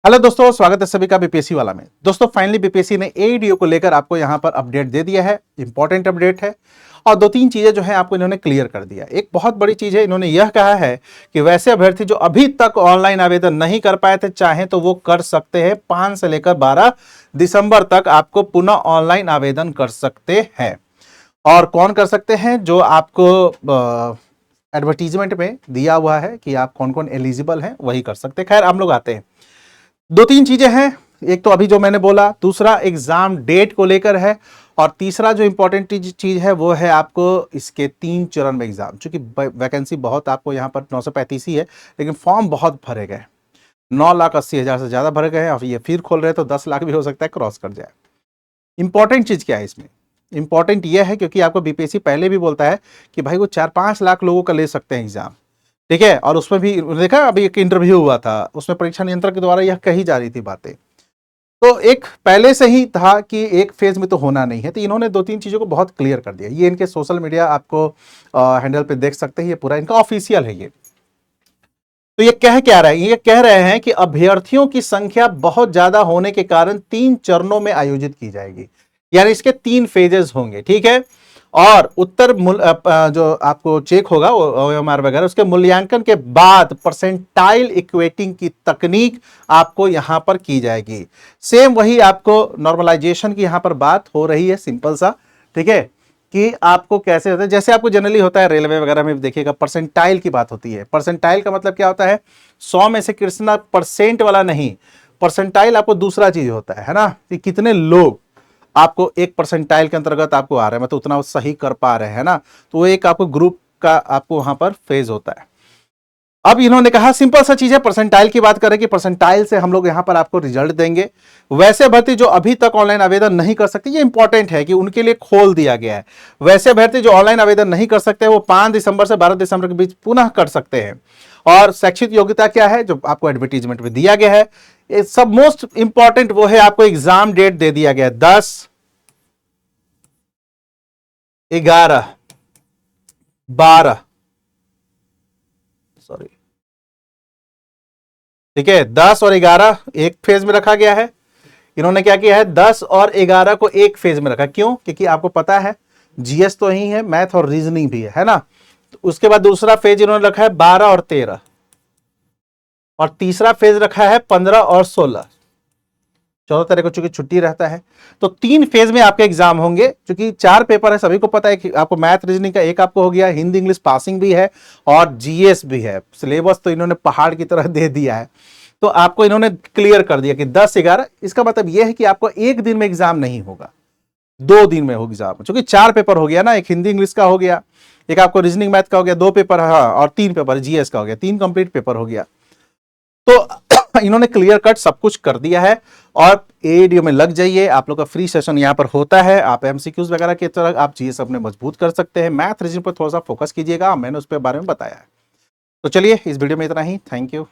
Hello दोस्तों, स्वागत है सभी का बीपीएससी वाला में। दोस्तों फाइनली बीपीएससी ने एईडीओ को लेकर आपको यहां पर अपडेट दे दिया है। इंपॉर्टेंट अपडेट है और दो तीन चीजें जो है आपको इन्होंने क्लियर कर दिया। एक बहुत बड़ी चीज है, इन्होंने यह कहा है कि वैसे अभ्यर्थी जो अभी तक ऑनलाइन आवेदन नहीं कर पाए थे, चाहे तो वो कर सकते हैं। 5 से लेकर 12 दिसंबर तक आपको पुनः ऑनलाइन आवेदन कर सकते हैं। और कौन कर सकते हैं? जो आपको एडवर्टीजमेंट में दिया हुआ है कि आप कौन कौन एलिजिबल हैं वही कर सकते हैं। खैर हम लोग आते हैं, दो तीन चीजें हैं। एक तो अभी जो मैंने बोला, दूसरा एग्जाम डेट को लेकर है, और तीसरा जो इंपॉर्टेंट चीज है वो है आपको इसके 3 चरण में एग्जाम। चूंकि वैकेंसी बहुत आपको यहाँ पर 935 ही है, लेकिन फॉर्म बहुत भरे गए, 9,80,000 से ज्यादा भरे गए हैं। और ये फिर खोल रहे हैं तो 10 लाख भी हो सकता है क्रॉस कर जाए। इंपॉर्टेंट चीज क्या है इसमें? इंपॉर्टेंट यह है क्योंकि आपको बीपीएससी पहले भी बोलता है कि भाई वो 4-5 लाख लोगों का ले सकते हैं एग्जाम, ठीक है। और उसमें भी देखा, अभी एक इंटरव्यू हुआ था, उसमें परीक्षा नियंत्रक के द्वारा यह कही जा रही थी बातें। तो एक पहले से ही था कि एक फेज में तो होना नहीं है। तो इन्होंने दो तीन चीजों को बहुत क्लियर कर दिया। ये इनके सोशल मीडिया आपको हैंडल पे देख सकते हैं, ये पूरा इनका ऑफिशियल है ये। तो ये कह क्या रहे हैं? ये कह रहे हैं कि अभ्यर्थियों की संख्या बहुत ज्यादा होने के कारण 3 चरणों में आयोजित की जाएगी, यानी इसके 3 फेजेस होंगे, ठीक है। और उत्तर जो आपको चेक होगा ओएमआर वगैरह, उसके मूल्यांकन के बाद परसेंटाइल इक्वेटिंग की तकनीक आपको यहां पर की जाएगी। सेम वही आपको नॉर्मलाइजेशन की यहां पर बात हो रही है, सिंपल सा, ठीक है। कि आपको कैसे होता है, जैसे आपको जनरली होता है रेलवे वगैरह में देखिएगा, परसेंटाइल की बात होती है। परसेंटाइल का मतलब क्या होता है? 100 में से कितना परसेंट वाला नहीं, परसेंटाइल आपको दूसरा चीज होता है ना, कि कितने लोग आपको एक परसेंटाइल के अंतर्गत आपको आ रहे हैं, मतलब उतना सही कर पा रहे हैं ना। तो वो एक आपको ग्रुप का आपको वहां पर फेज होता है। अब इन्होंने कहा सिंपल सा चीज है, परसेंटाइल की बात करें कि परसेंटाइल से हम लोग यहां पर आपको रिजल्ट देंगे। वैसे अभ्यर्थी जो अभी तक ऑनलाइन आवेदन नहीं कर सकते, ये इंपॉर्टेंट है कि उनके लिए खोल दिया गया है। वैसे अभ्यर्थी जो ऑनलाइन आवेदन नहीं कर सकते वो 5 दिसंबर से 12 दिसंबर के बीच पुनः कर सकते हैं। और शैक्षिक योग्यता क्या है जो आपको एडवर्टीजमेंट में दिया गया है, ये सब मोस्ट इंपॉर्टेंट वो है, आपको एग्जाम डेट दे दिया गया है 10/11/12, सॉरी, ठीक है। 10 और 11 एक फेज में रखा गया है। इन्होंने क्या किया है, 10 और 11 को एक फेज में रखा। क्यों? क्योंकि आपको पता है जीएस तो ही है, मैथ और रीजनिंग भी है ना। तो उसके बाद दूसरा फेज इन्होंने रखा है 12 और 13, और तीसरा फेज रखा है 15 और 16। 14 तारीख को चूंकि छुट्टी रहता है, तो 3 फेज में आपके एग्जाम होंगे। क्योंकि 4 पेपर है, सभी को पता है कि आपको मैथ रीजनिंग का एक आपको हो गया, हिंदी इंग्लिश पासिंग भी है और जीएस भी है। सिलेबस तो इन्होंने पहाड़ की तरह दे दिया है। तो आपको इन्होंने क्लियर कर दिया कि 10/11, इसका मतलब यह है कि आपको एक दिन में एग्जाम नहीं होगा, 2 दिन में होगी एग्जाम। क्योंकि 4 पेपर हो गया ना, एक हिंदी इंग्लिश का हो गया, एक आपको रीजनिंग मैथ का हो गया, 2 पेपर, हाँ, और 3 पेपर जीएस का हो गया, 3 कंप्लीट पेपर हो गया। तो इन्होंने क्लियर कट सब कुछ कर दिया है। और एईडीओ में लग जाइए, आप लोग का फ्री सेशन यहां पर होता है। आप एमसीक्यूज वगैरह की तरह आप जीएस अपने मजबूत कर सकते हैं। मैथ रीजनिंग पर थोड़ा सा फोकस कीजिएगा, मैंने उस पर बारे में बताया है। तो चलिए इस वीडियो में इतना ही। Thank you.